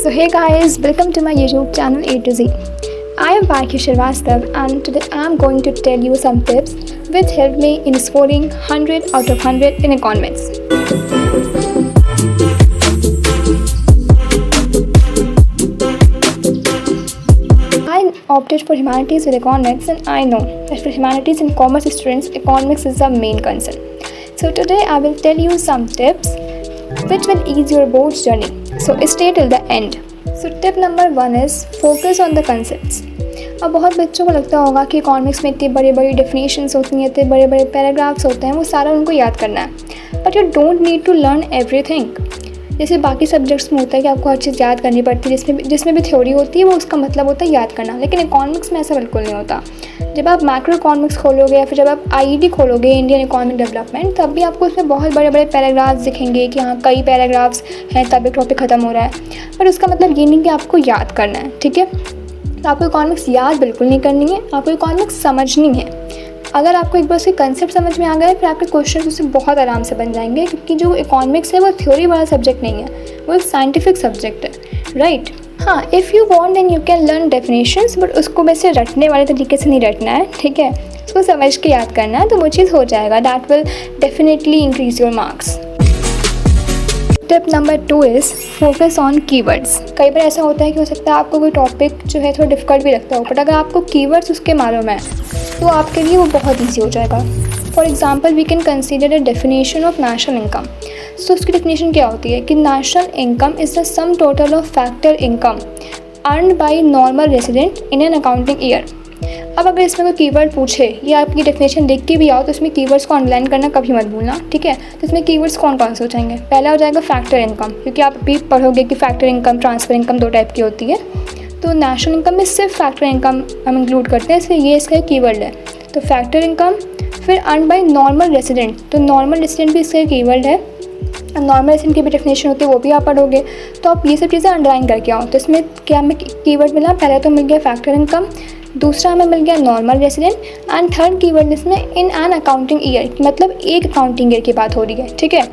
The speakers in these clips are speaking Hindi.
So hey guys, welcome to my YouTube channel A to Z. I am Parki Shrivastava and today I am going to tell you some tips which helped me in scoring 100 out of 100 in economics. I opted for humanities with economics and I know that for humanities and commerce students, economics is the main concern. So today I will tell you some tips which will ease your board's journey. So stay till the end. So tip number 1 is focus on the concepts. अब बहुत बच्चों को लगता होगा कि इकोनॉमिक्स में इतनी बड़ी बड़ी डेफिनेशंस होती हैं, इतने बड़े बड़े पैराग्राफ्स होते हैं, वो सारा उनको याद करना है. But you don't need to learn everything. जैसे बाकी सब्जेक्ट्स में होता है कि आपको हर चीज़ याद करनी पड़ती है, जिसमें भी थ्योरी होती है वो उसका मतलब होता है याद करना. लेकिन इकोनॉमिक्स में ऐसा बिल्कुल नहीं होता. जब आप मैक्रो इकोनॉमिक्स खोलोगे या फिर जब आप आईईडी खोलोगे, इंडियन इकोनॉमिक डेवलपमेंट, तब भी आपको उसमें बहुत बड़े बड़े पैराग्राफ्स दिखेंगे कि हाँ कई पैराग्राफ्स हैं तब एक टॉपिक ख़त्म हो रहा है. पर उसका मतलब ये नहीं कि आपको याद करना है. ठीक है, तो आपको इकोनॉमिक्स याद बिल्कुल नहीं करनी है, आपको इकोनॉमिक्स समझनी है. अगर आपको एक बार उसके कंसेप्ट समझ में आ गए फिर आपके क्वेश्चन उससे बहुत आराम से बन जाएंगे, क्योंकि जो इकोनॉमिक्स है वो थ्योरी वाला सब्जेक्ट नहीं है, वो एक साइंटिफिक सब्जेक्ट है. राइट. हाँ, if you want then you can learn definitions, but उसको वैसे रटने वाले तरीके से नहीं रटना है. ठीक है, उसको समझ के याद करना है, तो वो चीज़ हो जाएगा. That will definitely increase your marks. Tip number 2 is focus on keywords. कई बार ऐसा होता है कि हो सकता है आपको कोई टॉपिक जो है थोड़ा डिफिकल्ट भी लगता हो, बट अगर आपको कीवर्ड्स उसके मालूम है तो आपके लिए वो बहुत ईजी हो जाएगा. For example we can consider a definition of national income. So उसकी डेफिनेशन क्या होती है कि national income is the sum total of factor income earned by normal resident in an accounting year. अब अगर इसमें कोई कीवर्ड पूछे या आपकी डेफिनेशन लिख के भी आओ तो इसमें कीवर्ड्स को अंडरलाइन करना कभी मत भूलना. ठीक है, तो इसमें कीवर्ड्स कौन कौन से हो जाएंगे. पहला हो जाएगा फैक्टर इनकम, क्योंकि आप अभी पढ़ोगे कि factor income, transfer income 2 type की होती है. तो नेशनल इनकम में सिर्फ फैक्टर इनकम हम इंक्लूड करते हैं, इसलिए ये इसका कीवर्ड है. तो फैक्टर इनकम, फिर अर्न बाय नॉर्मल रेसिडेंट. तो नॉर्मल रेसिडेंट भी इसका कीवर्ड है. नॉर्मल रेसिडेंट की भी डेफिनेशन होती है, वो भी आप पढ़ोगे. तो आप ये सब चीज़ें अंडरलाइन करके आओ. तो इसमें क्या हमें कीवर्ड मिला, पहले तो मिल गया फैक्टर इनकम, दूसरा हमें मिल गया normal resident, and third keyword इसमें इन एन अकाउंटिंग ईयर, मतलब एक अकाउंटिंग ईयर की बात हो रही है. ठीक है,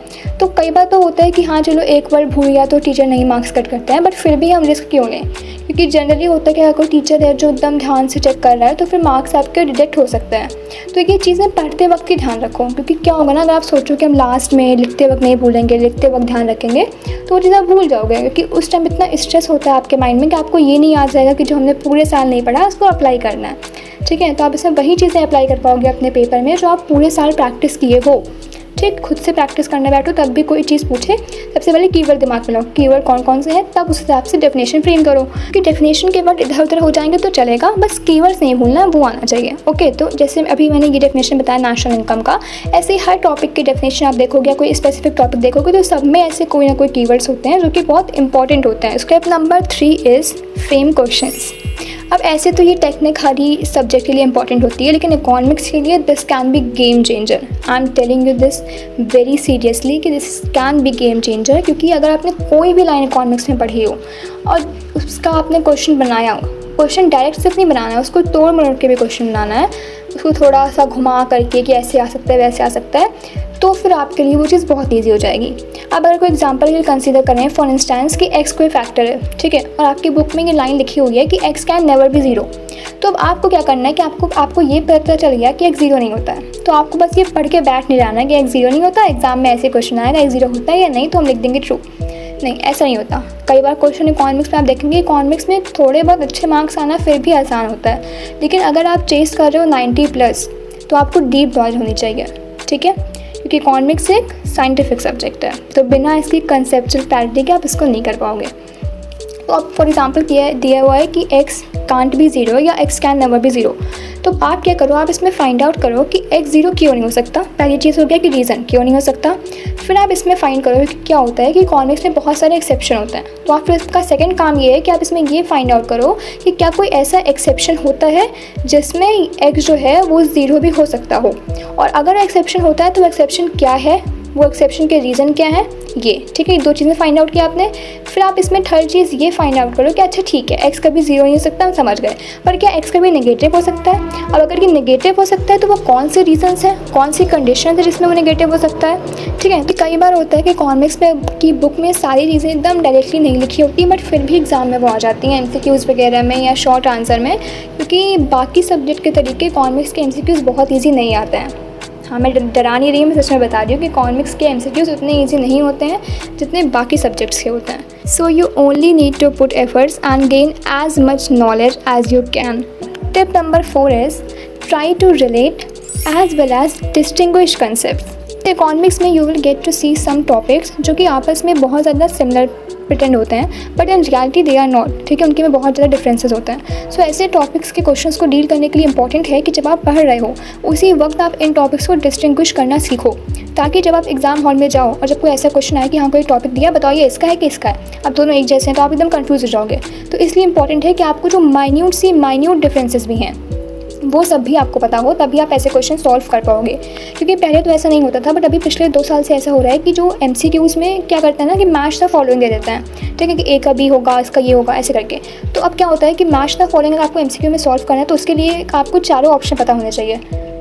तो कई बार तो होता है कि हाँ चलो एक बार भूल गया तो टीचर नहीं मार्क्स कट करते हैं, बट फिर भी हम रिस्क क्यों लें, क्योंकि जनरली होता है कि अगर कोई टीचर है जो एकदम ध्यान से चेक कर रहा है तो फिर मार्क्स आपके रिजेक्ट हो सकते हैं. तो ये चीज़ें पढ़ते वक्त ही ध्यान रखो, क्योंकि क्या होगा ना, अगर आप सोचो कि हम लास्ट में लिखते वक्त नहीं भूलेंगे, लिखते वक्त ध्यान रखेंगे, तो वो चीज़ आप भूल जाओगे, क्योंकि उस टाइम इतना स्ट्रेस होता है आपके माइंड में कि आपको ये नहीं याद जाएगा कि जो हमने पूरे साल नहीं पढ़ा उसको अप्लाई करना है. ठीक है, तो आप इसमें वही चीज़ें अप्लाई कर पाओगे अपने पेपर में जो आप पूरे साल प्रैक्टिस किए हो. ठीक, खुद से प्रैक्टिस करने बैठो तब भी कोई चीज़ पूछे, सबसे पहले कीवर्ड दिमाग में लो, कीवर्ड कौन कौन से हैं, तब उस हिसाब से डेफिनेशन फ्रेम करो. कि डेफिनेशन के वर्ड इधर उधर हो जाएंगे तो चलेगा, बस कीवर्ड्स नहीं भूलना, वो आना चाहिए. ओके, तो जैसे अभी मैंने ये डेफिनेशन बताया नेशनल इनकम का, ऐसे ही हर टॉपिक की डेफिनेशन आप देखोगे या कोई स्पेसिफिक टॉपिक देखोगे तो सब में ऐसे कोई ना कोई कीवर्ड्स होते हैं जो कि बहुत इंपॉर्टेंट होते हैं. Step number 3 is frame questions. अब ऐसे तो ये टेक्निक हर ही सब्जेक्ट के लिए इंपॉर्टेंट होती है, लेकिन इकोनॉमिक्स के लिए this can be game changer. I am telling you this very seriously कि this can be game changer, क्योंकि अगर आपने कोई भी लाइन इकोनॉमिक्स में पढ़ी हो और उसका आपने क्वेश्चन बनाया हो, क्वेश्चन डायरेक्ट सिर्फ नहीं बनाना है, उसको तोड़ मरोड़ के भी क्वेश्चन बनाना है, उसको थोड़ा सा घुमा करके कि ऐसे आ सकता है वैसे आ सकता है, तो फिर आपके लिए वो चीज़ बहुत ईजी हो जाएगी. अब अगर कोई एग्जांपल के लिए कंसीडर करें, फॉर इंस्टेंस कि एक्स कोई फैक्टर है. ठीक है, और आपकी बुक में ये लाइन लिखी हुई है कि x can never be zero. तो अब आपको क्या करना है कि आपको ये पता चल गया कि एक्स ज़ीरो नहीं होता है, तो आपको बस ये पढ़ के बैठ नहीं जाना है कि एक्स ज़ीरो नहीं होता. एग्जाम में ऐसे क्वेश्चन आएगा एक्स ज़ीरो होता है या नहीं, तो हम लिख देंगे ट्रू. नहीं, ऐसा नहीं होता. कई बार क्वेश्चन इकोनॉमिक्स में आप देखेंगे, इकोनॉमिक्स में थोड़े बहुत अच्छे मार्क्स आना फिर भी आसान होता है, लेकिन अगर आप चेस कर रहे हो 90+ तो आपको डीप नॉलेज होनी चाहिए. ठीक है, क्योंकि इकोनॉमिक्स एक साइंटिफिक सब्जेक्ट है, तो बिना इसकी कंसेप्चुअल क्लैरिटी के आप इसको नहीं कर पाओगे. तो अब फॉर एग्जांपल दिया हुआ है कि x कांट बी ज़ीरो या x can never be zero. तो आप क्या करो, आप इसमें फाइंड आउट करो कि x ज़ीरो क्यों नहीं हो सकता. पहली चीज़ हो गया कि रीज़न क्यों नहीं हो सकता. फिर आप इसमें फाइंड करो कि क्या होता है कि इकोनॉमिक्स में बहुत सारे एक्सेप्शन होते हैं. तो आप फिर इसका सेकंड काम ये है कि आप इसमें ये फाइंड आउट करो कि क्या कोई ऐसा एक्सेप्शन होता है जिसमें x जो है वो ज़ीरो भी हो सकता हो, और अगर एक्सेप्शन होता है तो एक्सेप्शन क्या है वो एक्सेप्शन के रीज़न क्या है ये, ठीक है। 2 चीज़ें फाइंड आउट किया आपने। फिर आप इसमें थर्ड चीज़ ये फाइंड आउट करो कि अच्छा ठीक है एक्स कभी 0 नहीं हो सकता, हम समझ गए, पर क्या एक्स कभी नेगेटिव हो सकता है। अब अगर ये नेगेटिव हो सकता है तो वो कौन से रीजंस हैं, कौन सी कंडीशन है जिसमें वो नेगेटिव हो सकता है, ठीक है। तो कई बार होता है कि इकोनॉमिक्स में की बुक में सारी चीज़ें एकदम डायरेक्टली नहीं लिखी होती, बट फिर भी एग्जाम में वो आ जाती हैं MCQs वगैरह में या शॉर्ट आंसर में, क्योंकि बाकी सब्जेक्ट के तरीके इकोनॉमिक्स के MCQs बहुत ईजी नहीं आते हैं। हाँ, मैं डरा नहीं रही, मैं सच में बता रही हूँ कि इकोनॉमिक्स के MCQs उतने ईजी नहीं होते हैं जितने बाकी सब्जेक्ट्स के होते हैं। So you only need to put efforts and gain as much knowledge as you can. Tip number 4 is try to relate as well as distinguish concept. Economics में you will get to see some topics जो कि आपस में बहुत ज़्यादा सिमिलर प्रिटेंड होते हैं, but in reality they are not, ठीक है। उनके में बहुत ज़्यादा डिफरेंसेस होते हैं। सो ऐसे टॉपिक्स के क्वेश्चंस को डील करने के लिए इंपॉर्टेंट है कि जब आप पढ़ रहे हो उसी वक्त आप इन टॉपिक्स को डिस्टिंग्विश करना सीखो, ताकि जब आप एग्जाम हॉल में जाओ और जब कोई ऐसा क्वेश्चन आए कि हाँ कोई टॉपिक दिया, बताओ ये इसका है कि इसका है, अब दोनों एक जैसे हैं तो आप एकदम कन्फ्यूज हो जाओगे। तो इसलिए इंपॉर्टेंट है कि आपको जो माइन्यूट डिफरेंसेस भी हैं वो सब भी आपको पता हो, तभी आप ऐसे क्वेश्चन सॉल्व कर पाओगे। क्योंकि पहले तो ऐसा नहीं होता था, बट अभी पिछले 2 साल से ऐसा हो रहा है कि जो MCQs में क्या करता है ना कि मैच द फॉलोइंग दे देता है, ठीक है, कि ए का बी होगा, इसका ये होगा, ऐसे करके। तो अब क्या होता है कि मैच द फॉलोइंग अगर आपको MCQ में सॉल्व करना है तो उसके लिए आपको चारों ऑप्शन पता होने चाहिए,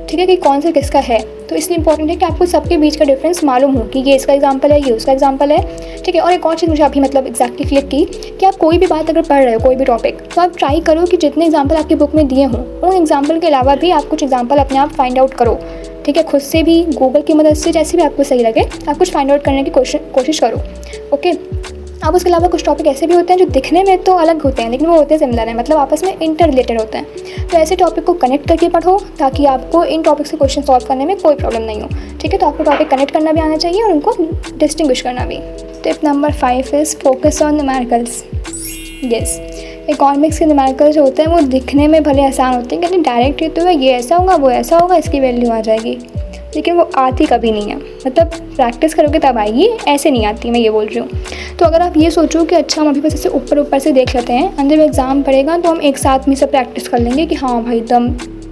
ठीक है, कि कौन सा किसका है। तो इसलिए इंपॉर्टेंट है कि आपको सबके बीच का डिफरेंस मालूम हो कि ये इसका एग्जांपल है, ये उसका एग्जांपल है, ठीक है। और एक और चीज़ मुझे अभी मतलब एग्जैक्टली क्लिक की कि आप कोई भी बात अगर पढ़ रहे हो, कोई भी टॉपिक, तो आप ट्राई करो कि जितने एग्जांपल आपकी बुक में दिए हों उन एग्जांपल के अलावा भी आप कुछ एग्जांपल अपने आप फाइंड आउट करो, ठीक है। खुद से भी, गूगल की मदद से, जैसे भी आपको सही लगे आप कुछ फाइंड आउट करने की कोशिश करो, ओके। अब उसके अलावा कुछ टॉपिक ऐसे भी होते हैं जो दिखने में तो अलग होते हैं लेकिन वो होते हैं सिमिलर हैं, मतलब आपस में इंटर रिलेटेड होते हैं। तो ऐसे टॉपिक को कनेक्ट करके पढ़ो ताकि आपको इन टॉपिक से क्वेश्चन सॉल्व करने में कोई प्रॉब्लम नहीं हो, ठीक है। तो आपको टॉपिक कनेक्ट करना भी आना चाहिए और उनको डिस्टिंग्विश करना भी। Tip number 5 is focus on numericals. Yes, economics के न्यूमेरिकल्स जो होते हैं वो दिखने में भले आसान होते हैं, क्योंकि डायरेक्ट तो ये ऐसा होगा, वो ऐसा होगा, इसकी वैल्यू आ जाएगी, लेकिन वो आती कभी नहीं है। मतलब प्रैक्टिस करोगे तब आएगी, ऐसे नहीं आती, मैं ये बोल रही हूँ। तो अगर आप ये सोचो कि अच्छा हम अभी बस ऐसे ऊपर से देख लेते हैं, अंदर में एग्ज़ाम पड़ेगा तो हम एक साथ में सब प्रैक्टिस कर लेंगे कि हाँ भाई एकदम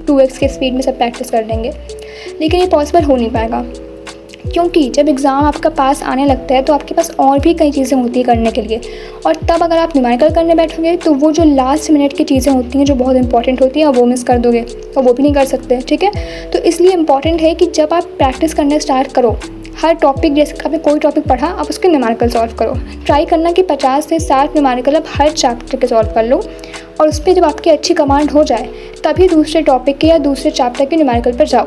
2x के स्पीड में सब प्रैक्टिस कर लेंगे, लेकिन ये पॉसिबल हो नहीं पाएगा। क्योंकि जब एग्ज़ाम आपका पास आने लगता है तो आपके पास और भी कई चीज़ें होती हैं करने के लिए, और तब अगर आप न्यूमेरिकल करने बैठोगे तो वो जो लास्ट मिनट की चीज़ें होती हैं जो बहुत इंपॉर्टेंट होती हैं वो मिस कर दोगे, तो वो भी नहीं कर सकते, ठीक है। तो इसलिए इम्पॉर्टेंट है कि जब आप प्रैक्टिस करने स्टार्ट करो, हर टॉपिक, जैसे आपने कोई टॉपिक पढ़ा आप उसके न्यूमेरिकल सॉल्व करो। ट्राई करना कि 50 से 60 न्यूमेरिकल आप हर चैप्टर के सॉल्व कर लो, और उस पर जब आपकी अच्छी कमांड हो जाए तभी दूसरे टॉपिक के या दूसरे चैप्टर के न्यूमेरिकल पर जाओ,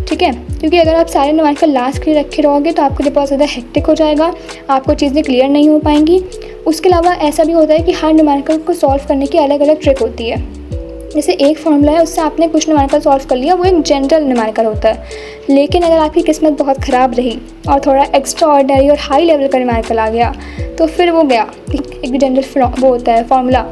ठीक है। क्योंकि अगर आप सारे न्यूमेरिकल लास्ट के लिए रखे रहोगे तो आपके लिए बहुत ज़्यादा हेक्टिक हो जाएगा, आपको चीज़ें क्लियर नहीं हो पाएंगी। उसके अलावा ऐसा भी होता है कि हर न्यूमेरिकल को सॉल्व करने की अलग अलग ट्रिक होती है। जैसे एक फॉर्मूला है, उससे आपने कुछ न्यूमेरिकल सॉल्व कर लिया, वो एक जनरल न्यूमेरिकल होता है। लेकिन अगर आपकी किस्मत बहुत ख़राब रही और थोड़ा एक्स्ट्रा ऑर्डिनरी और हाई लेवल का न्यूमेरिकल आ गया तो फिर वो गया, एक जनरल वो होता है फॉर्मूला,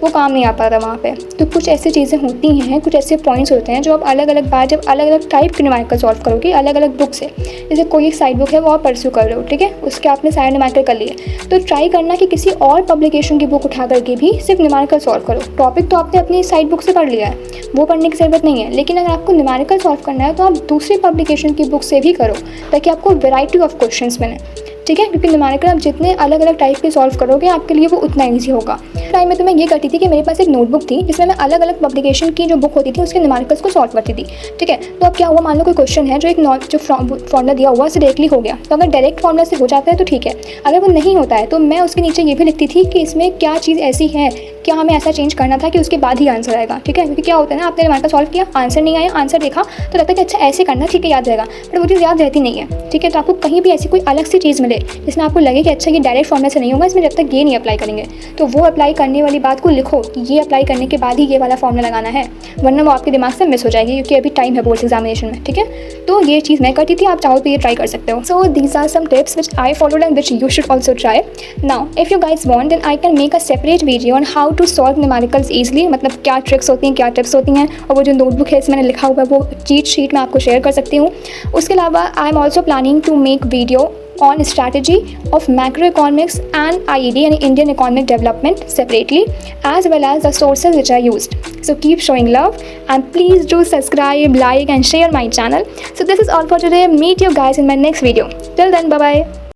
वो काम नहीं आ पाता वहाँ पे। तो कुछ ऐसी चीज़ें होती हैं, कुछ ऐसे पॉइंट्स होते हैं जो आप अलग अलग बार जब अलग अलग टाइप के न्यूमेरिकल सॉल्व करोगे अलग अलग बुक से, जैसे कोई एक साइड बुक है वो आप परस्यू कर रहे हो, ठीक है, उसके आपने सारे न्यूमेरिकल कर लिए, तो ट्राई करना कि किसी और पब्लिकेशन की बुक उठा करके भी सिर्फ न्यूमेरिकल सॉल्व करो। टॉपिक तो आपने अपनी साइड बुक से पढ़ लिया है, वो पढ़ने की ज़रूरत नहीं है, लेकिन अगर आपको न्यूमेरिकल सॉल्व करना है तो आप दूसरी पब्लिकेशन की बुक से भी करो ताकि आपको वेराइटी ऑफ क्वेश्चंस मिले, ठीक है। क्योंकि न्यूमेरिकल आप जितने अलग अलग टाइप के सॉल्व करोगे आपके लिए वो उतना ईजी होगा। टाइम में तो मैं ये करती थी कि मेरे पास एक नोटबुक थी जिसमें मैं अलग अलग पब्लिकेशन की जो बुक होती थी उसके न्यूमेरिकल्स को सॉल्व करती थी, ठीक है। तो अब क्या हुआ, मान लो कोई क्वेश्चन है जो एक जो फॉर्मूला दिया हुआ से डायरेक्टली हो गया, तो अगर डायरेक्ट फॉर्मूला से हो जाता है तो ठीक है, अगर वो नहीं होता है तो मैं उसके नीचे ये भी लिखती थी कि इसमें क्या चीज़ ऐसी है, क्या हमें ऐसा चेंज करना था कि उसके बाद ही आंसर आएगा, ठीक है। क्योंकि क्या होता है ना, आपने न्यूमेरिकल सॉल्व किया, आंसर नहीं आया, आंसर देखा तो लगता है कि अच्छा ऐसे करना, ठीक है, याद रहेगा, पर वो चीज़ याद रहती नहीं है, ठीक है। तो आपको कहीं भी ऐसी कोई अलग सी चीज़ मिले जिसमें आपको लगे कि अच्छा ये डायरेक्ट फॉर्मूला से नहीं होगा, इसमें जब तक ये नहीं अप्लाई करेंगे, तो वो अप्लाई करने वाली बात को लिखो कि ये अप्लाई करने के बाद ही ये वाला फॉर्मूला लगाना है, वरना वो आपके दिमाग से मिस हो जाएगी, क्योंकि अभी टाइम है बोर्ड एग्जामिनेशन में, ठीक है। तो ये चीज़ मैं करती थी, आप चाहो तो ये ट्राई कर सकते हो। So these are some tips which I followed and which you should also try. Now if you guys want then I can make a separate video on how to solve numericals easily, मतलब क्या ट्रिक्स होती हैं, क्या टिप्स होती हैं, और वो जो नोटबुक है इसमें मैंने लिखा हुआ है वो चीट शीट मैं आपको शेयर कर सकती हूँ। उसके अलावा I am also planning to make video on strategy of macroeconomics and IED and Indian economic development separately, as well as the sources which I used. So keep showing love and please do subscribe, like and share my channel. So this is all for today. Meet you guys in my next video. Till then, bye bye.